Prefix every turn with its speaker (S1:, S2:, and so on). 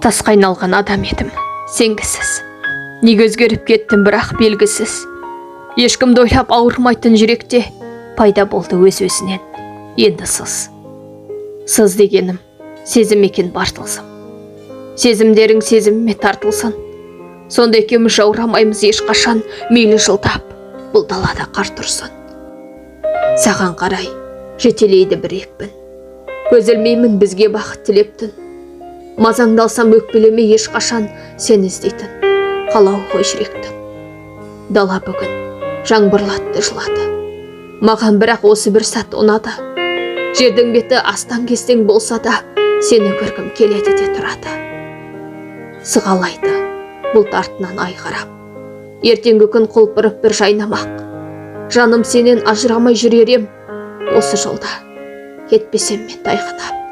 S1: тасқа айналған адам едім, сенгісіз. Неге өзгеріп кеттім, бірақ белгісіз. Ешкімді ойлап ауырмайтын жүректе пайда болды өз-өзінен енді сыз. Сыз дегенім сезім екен бар тылсым. Сезімдерің сезіміме тартылсын. Сонда екеуміз жаурамаймыз ешқашан, мейлі жылдап бұл далада қар тұрсын. Саған қарай жетелейді бір екпін. Көз ілмеймін бізге бақыт тілептін. Мазаңдалсам өкпелеме ешқашан сен іздейтін. Қалау ғой жүректің. Дала бүгін жаңбырлатты жылады. Маған бірақ осы бір сәт ұнады. Жердің беті астан кестең болса да, сені көргім келеді де тұрады. Сығалайды бұлт артынан ай қарап. Ертеңгі күн құлпырып бір жайнамақ. Жаным сенен ажырамай жүререм. Осы жолда кетпесем мен тайғанап.